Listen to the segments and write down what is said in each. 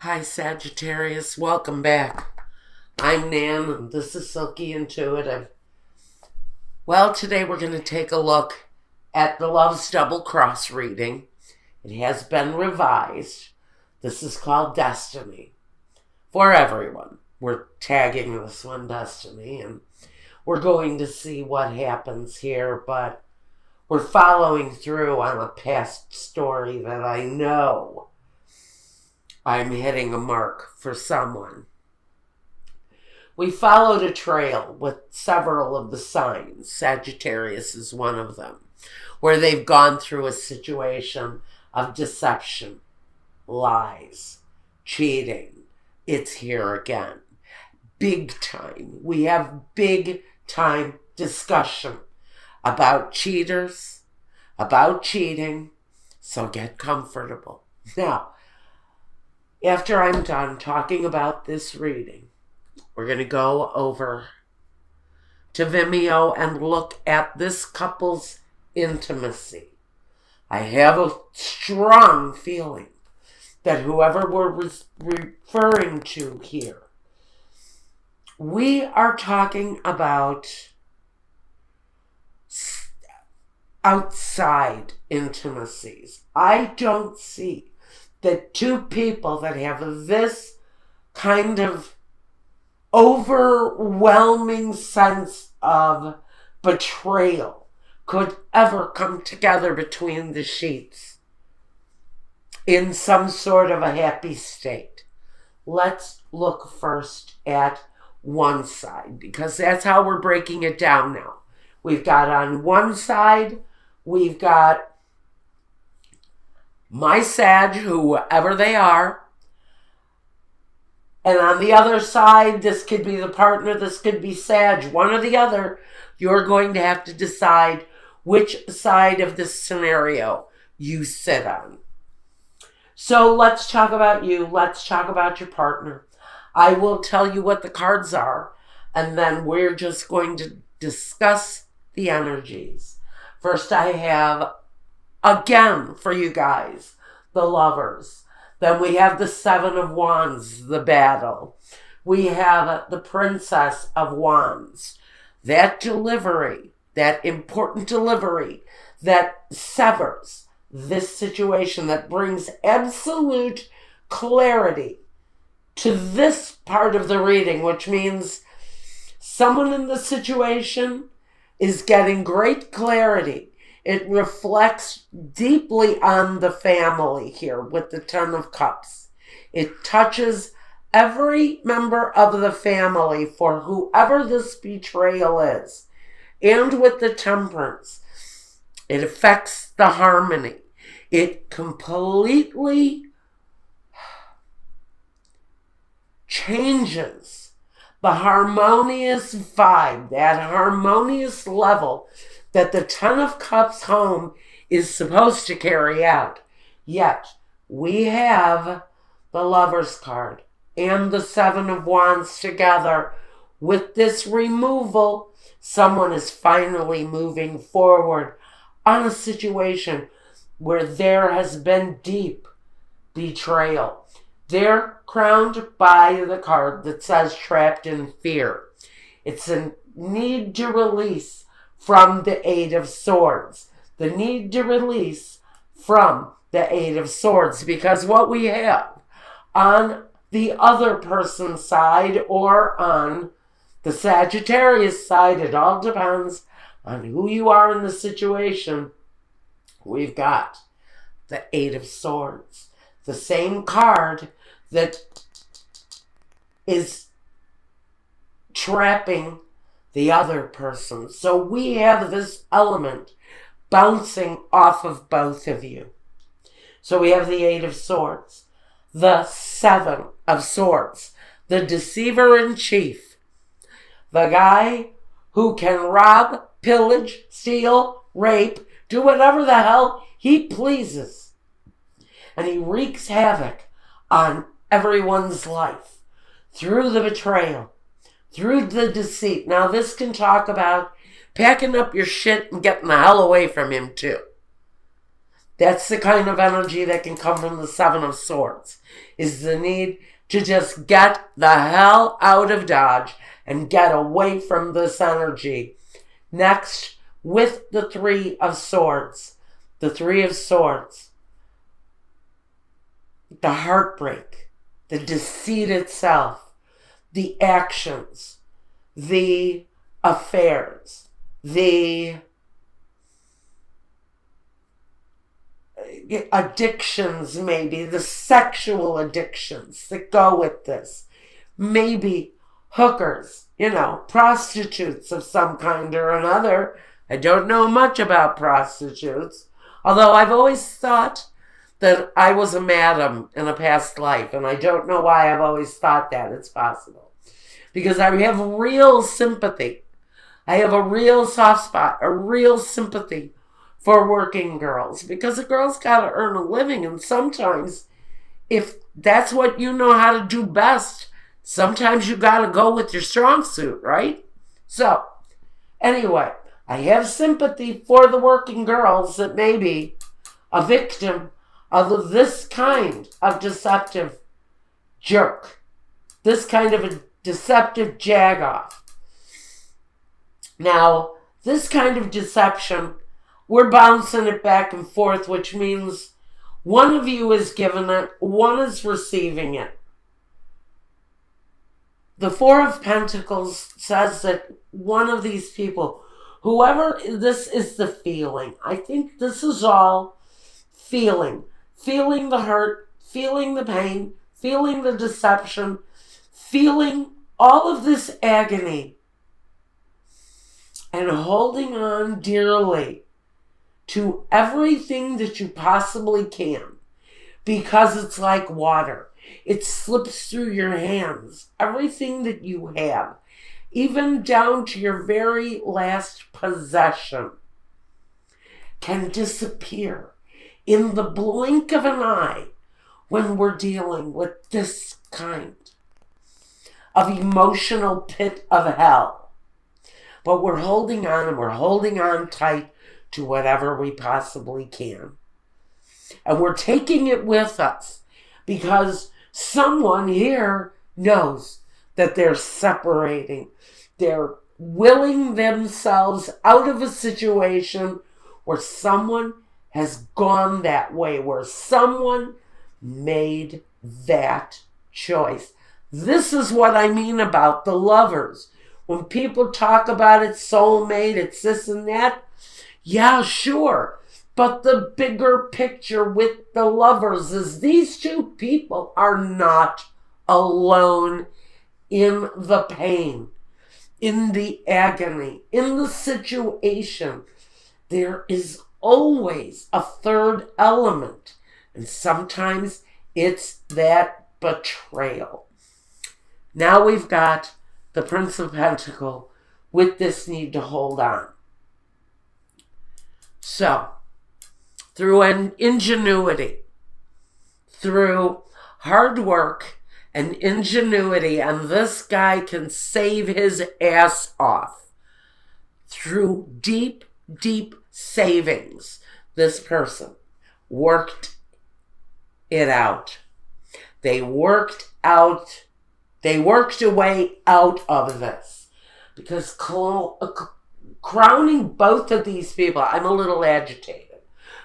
Hi, Sagittarius. Welcome back. I'm Nan, and this is Silky Intuitive. Well, today we're going to take a look at the Love's Double Cross reading. It has been revised. This is called Destiny. For everyone. We're tagging this one Destiny, and we're going to see what happens here, but we're following through on a past story that I know I'm hitting a mark for someone. We followed a trail with several of the signs. Sagittarius is one of them, where they've gone through a situation of deception, lies, cheating. It's here again. Big time. We have big time discussion about cheaters, about cheating, so get comfortable. Now, after I'm done talking about this reading, we're going to go over to Vimeo and look at this couple's intimacy. I have a strong feeling that whoever we're referring to here, we are talking about outside intimacies. I don't see that two people that have this kind of overwhelming sense of betrayal could ever come together between the sheets in some sort of a happy state. Let's look first at one side, because that's how we're breaking it down now. We've got on one side, we've got my Sag, whoever they are. And on the other side, this could be the partner, this could be Sag, one or the other. You're going to have to decide which side of this scenario you sit on. So let's talk about you. Let's talk about your partner. I will tell you what the cards are, and then we're just going to discuss the energies. First, I have, again, for you guys, the Lovers. Then we have the Seven of Wands, the battle. We have the Princess of Wands. That delivery, that important delivery that severs this situation, that brings absolute clarity to this part of the reading, which means someone in the situation is getting great clarity. It reflects deeply on the family here with the Ten of Cups. It touches every member of the family for whoever this betrayal is. And with the Temperance, it affects the harmony. It completely changes the harmonious vibe, that harmonious level that the Ten of Cups home is supposed to carry out. Yet, we have the Lover's card and the Seven of Wands together. With this removal, someone is finally moving forward on a situation where there has been deep betrayal. They're crowned by the card that says Trapped in Fear. It's a need to release from the Eight of Swords. The need to release from the Eight of Swords. Because what we have on the other person's side or on the Sagittarius side, it all depends on who you are in the situation. We've got the Eight of Swords. The same card that is trapping the other person. So we have this element bouncing off of both of you. So we have the Eight of Swords, the Seven of Swords, the deceiver in chief, the guy who can rob, pillage, steal, rape, do whatever the hell he pleases. And he wreaks havoc on everyone's life through the betrayal, through the deceit. Now, this can talk about packing up your shit and getting the hell away from him, too. That's the kind of energy that can come from the Seven of Swords, is the need to just get the hell out of Dodge and get away from this energy. Next, with the Three of Swords. The Three of Swords. The heartbreak. The deceit itself. The actions. The affairs. The addictions, maybe. The sexual addictions that go with this. Maybe hookers, prostitutes of some kind or another. I don't know much about prostitutes, although I've always thought that I was a madam in a past life, and I don't know why I've always thought that. It's possible. Because I have real sympathy. I have a real soft spot, a real sympathy for working girls, because a girl's got to earn a living, and sometimes, if that's what you know how to do best, sometimes you got to go with your strong suit, right? So, anyway, I have sympathy for the working girls that may be a victim of this kind of deceptive jerk, this kind of a deceptive jagoff. Now, this kind of deception, we're bouncing it back and forth, which means one of you is giving it, one is receiving it. The Four of Pentacles says that one of these people, whoever, this is the feeling. I think this is all feeling. Feeling the hurt, feeling the pain, feeling the deception, feeling all of this agony, and holding on dearly to everything that you possibly can, because it's like water. It slips through your hands. Everything that you have, even down to your very last possession, can disappear in the blink of an eye when we're dealing with this kind of emotional pit of hell. But we're holding on, and we're holding on tight to whatever we possibly can. And we're taking it with us because someone here knows that they're separating. They're willing themselves out of a situation where someone has gone that way, where someone made that choice. This is what I mean about the lovers. When people talk about it, soulmate, it's this and that, yeah, sure. But the bigger picture with the lovers is these two people are not alone in the pain, in the agony, in the situation. There is always a third element, and sometimes it's that betrayal. Now we've got the Prince of Pentacles with this need to hold on. So, through an ingenuity, through hard work and ingenuity, and this guy can save his ass off through deep, deep savings. This person worked it out. They worked a way out of this. Because crowning both of these people, I'm a little agitated.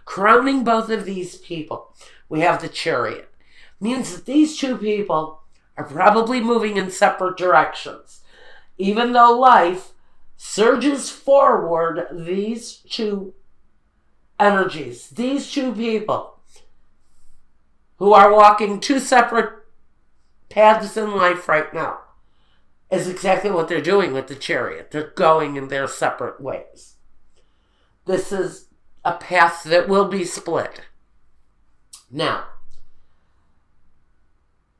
Crowning both of these people, we have the Chariot. Means that these two people are probably moving in separate directions. Even though life surges forward, these two energies, these two people who are walking two separate paths in life right now, is exactly what they're doing with the Chariot. They're going in their separate ways. This is a path that will be split. Now,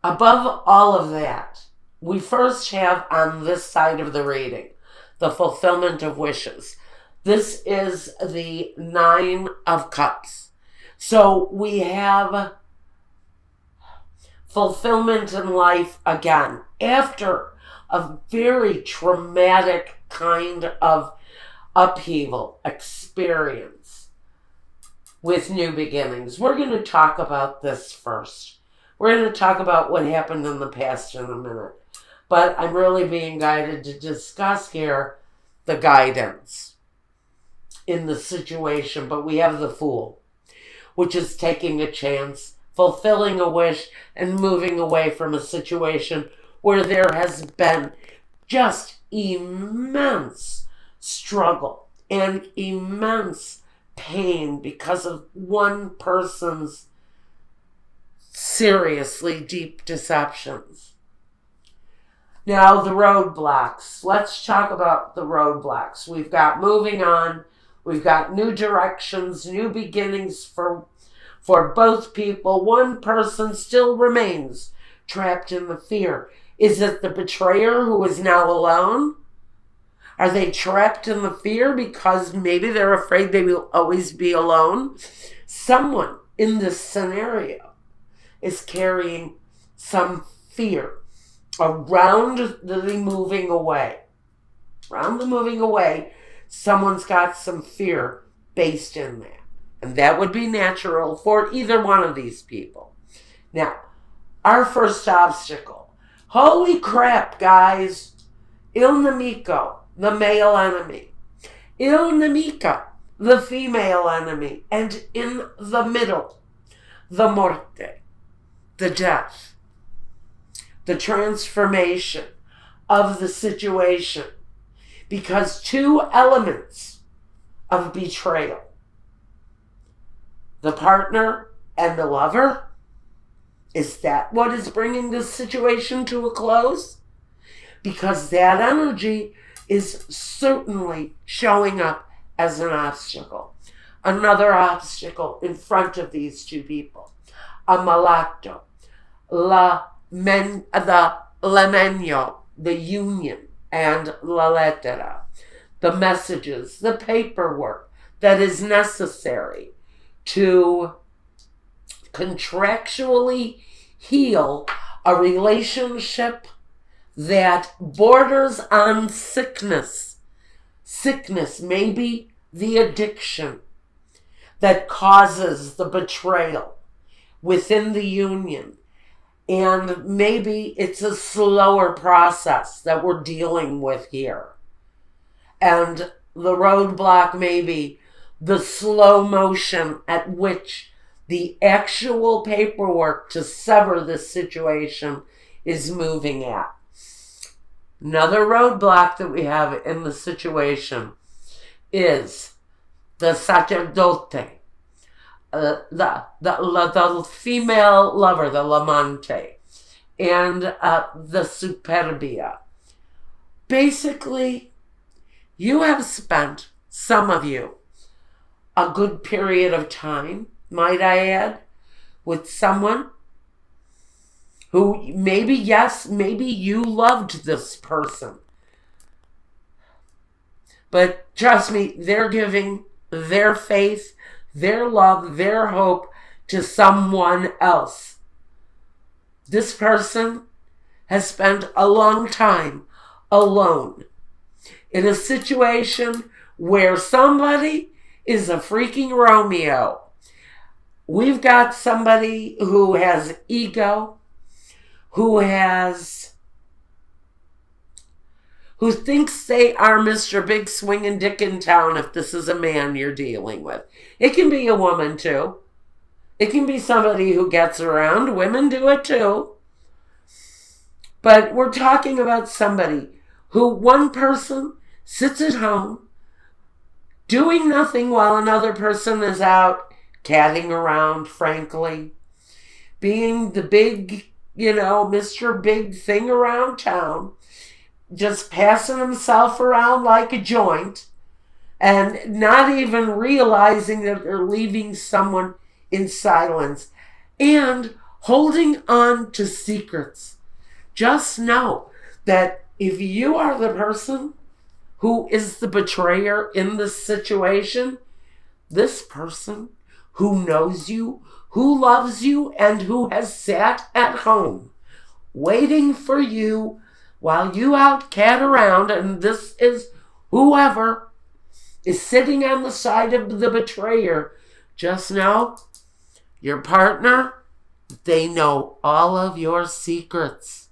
above all of that, we first have on this side of the reading the fulfillment of wishes. This is the Nine of Cups. So we have fulfillment in life again after a very traumatic kind of upheaval experience. with new beginnings. We're going to talk about this first. We're going to talk about what happened in the past in a minute. But I'm really being guided to discuss here the guidance in the situation. But we have the Fool, which is taking a chance, fulfilling a wish, and moving away from a situation where there has been just immense struggle and immense pain because of one person's seriously deep deceptions. Now, the roadblocks. Let's talk about the roadblocks. We've got moving on. We've got new directions, new beginnings for both people. One person still remains trapped in the fear. Is it the betrayer who is now alone? Are they trapped in the fear because maybe they're afraid they will always be alone? Someone in this scenario is carrying some fear around the moving away. Around the moving away, someone's got some fear based in that. And that would be natural for either one of these people. Now, our first obstacle. Holy crap, guys. Il nemico, the male enemy. Il nemica, the female enemy. And in the middle, the morte, the death. The transformation of the situation. Because two elements of betrayal, the partner and the lover, is that what is bringing this situation to a close? Because that energy is certainly showing up as an obstacle. Another obstacle in front of these two people. Ammalato, l'emegno, the union, and la lettera, the messages, the paperwork that is necessary to contractually heal a relationship that borders on sickness. Sickness, maybe the addiction that causes the betrayal within the union. And maybe it's a slower process that we're dealing with here. And the roadblock may be the slow motion at which the actual paperwork to sever this situation is moving at. Another roadblock that we have in the situation is the sacerdote, the female lover, the l'amante, and the superbia. Basically, you have spent, some of you, a good period of time, might I add, with someone who maybe, yes, maybe you loved this person. But trust me, they're giving their faith, their love, their hope to someone else. This person has spent a long time alone in a situation where somebody is a freaking Romeo. We've got somebody who has ego, who thinks they are Mr. Big Swingin' Dick in town if this is a man you're dealing with. It can be a woman too. It can be somebody who gets around. Women do it too. But we're talking about somebody who one person sits at home doing nothing while another person is out catting around, frankly. Being the big, Mr. Big thing around town. Just passing himself around like a joint and not even realizing that they're leaving someone in silence and holding on to secrets. Just know that if you are the person who is the betrayer in this situation, this person who knows you, who loves you, and who has sat at home waiting for you while you out cat around, and this is whoever is sitting on the side of the betrayer Just know your partner, they know all of your secrets.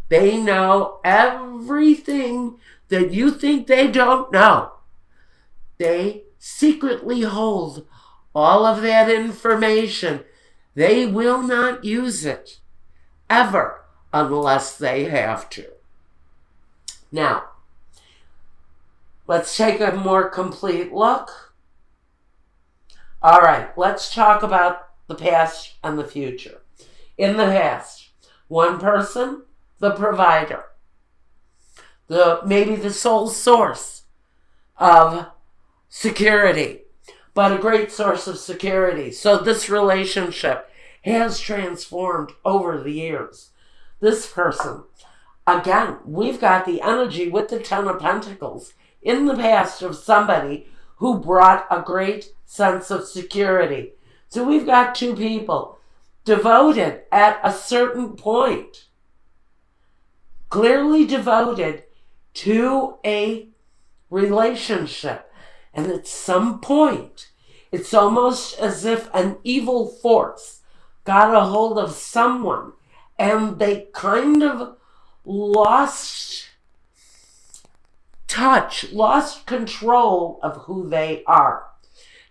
They know everything that you think they don't know. They secretly hold all of that information. They will not use it ever unless they have to. Now, let's take a more complete look. All right, let's talk about the past and the future. In the past, one person, the provider, maybe the sole source of security, but a great source of security. So this relationship has transformed over the years. This person, again, we've got the energy with the Ten of Pentacles in the past of somebody who brought a great sense of security. So we've got two people devoted at a certain point, clearly devoted to a relationship. And at some point, it's almost as if an evil force got a hold of someone and they kind of lost touch, lost control of who they are.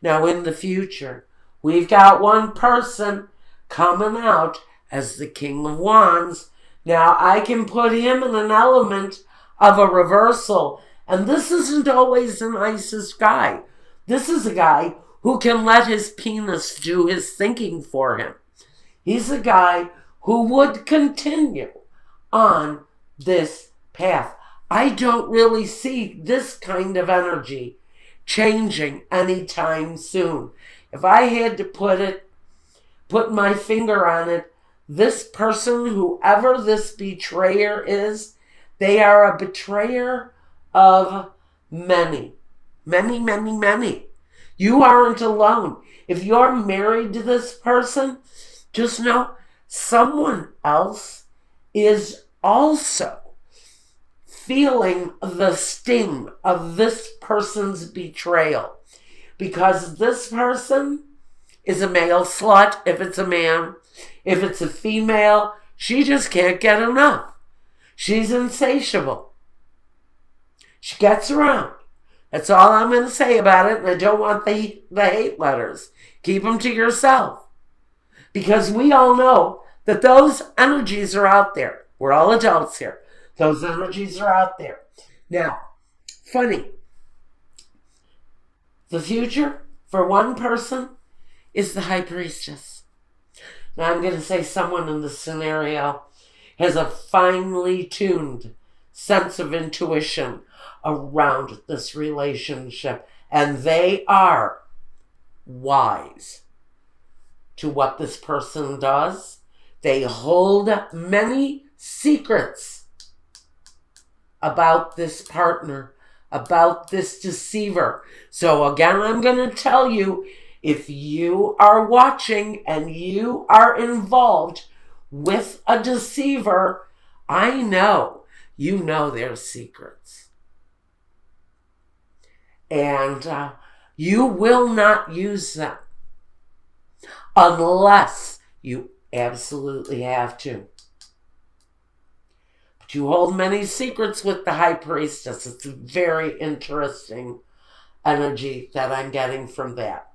Now in the future, we've got one person coming out as the King of Wands. Now I can put him in an element of a reversal. And this isn't always the nicest guy. This is a guy who can let his penis do his thinking for him. He's a guy who would continue on this path. I don't really see this kind of energy changing anytime soon. If I had to put my finger on it, this person, whoever this betrayer is, they are a betrayer of many. Many, many, many. You aren't alone. If you're married to this person, just know someone else is also feeling the sting of this person's betrayal. Because this person is a male slut, if it's a man. If it's a female, she just can't get enough. She's insatiable. She gets around. That's all I'm going to say about it, and I don't want the hate letters. Keep them to yourself. Because we all know that those energies are out there. We're all adults here. Those energies are out there. Now, funny. The future for one person is the High Priestess. Now I'm going to say someone in this scenario has a finely tuned sense of intuition around this relationship, and they are wise to what this person does. They hold many secrets about this partner, about this deceiver. So again, I'm going to tell you, if you are watching and you are involved with a deceiver, I know you know their secrets. And you will not use them unless you absolutely have to. But you hold many secrets with the High Priestess. It's a very interesting energy that I'm getting from that.